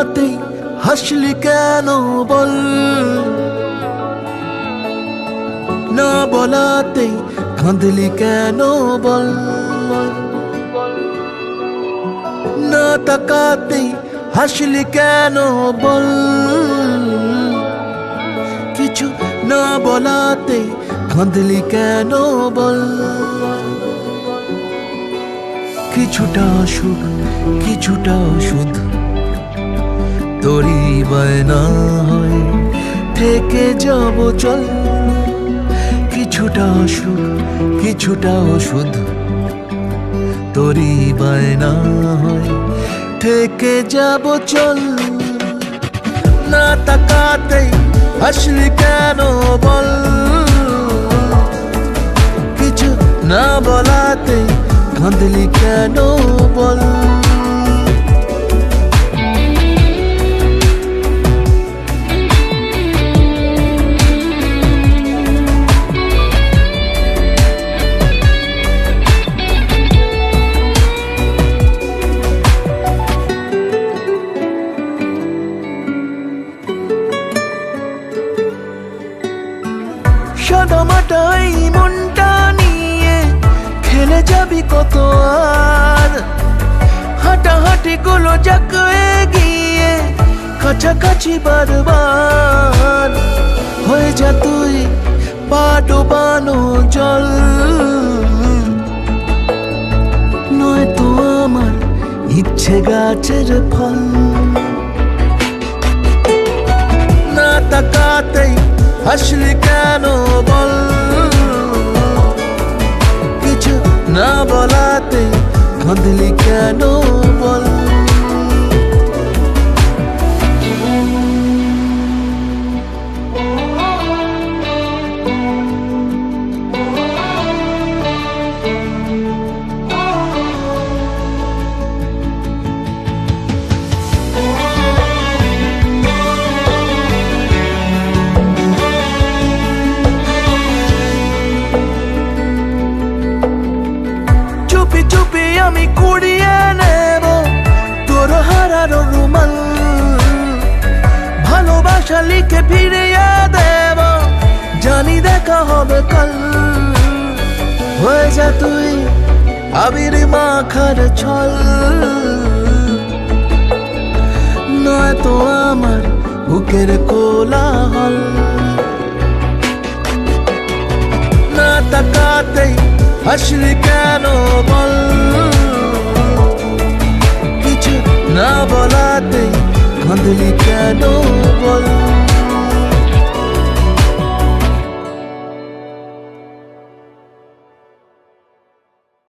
তাকাতেই হাসলি কেন বল, না বলাতেই কাঁদলি কেন বল, না তাকাতেই হাসলি কেন বল, কিছু না বলাতেই কাঁদলি কেন বল। কিছুটা সুখ কিছুটা ওষুধ তোরই বায়না হয় থেকে যাব চল, কিছুটা সুখ কিছুটা ওষুধ তোরই বায়না হয় থেকে যাব চল। না তাকাতেই হাসলি কেন বল, কিছু না বলাতেই কাঁদলি কেন বল। সাদামাটা এই মনটা নিয়ে খেলে যাবি কত আর, হাঁটাহাঁটি গুলো যাক এগিয়ে কাছাকাছি বারবার, হয়ে যা তুই পা ডোবানো জল, নয়তো আমার ইচ্ছে গাছের ফল। না তাকাতেই হাসলি কেন বল, কিছু না বলাতে কাঁদলি কেন বল। চুপি চুপি আমি কুড়িয়ে নেব তোর হারানো রুমাল, ভালোবাসা লিখে ফিরিয়ে দেব, জানি দেখা হবে কাল। হয়ে যা তুই আবির মাখার ছল, নয়তো আমার বুকের কোলাহল। না তাকাতেই হাসলি কেন বল, কিছু না বলাতে কাঁদলি কেন বল।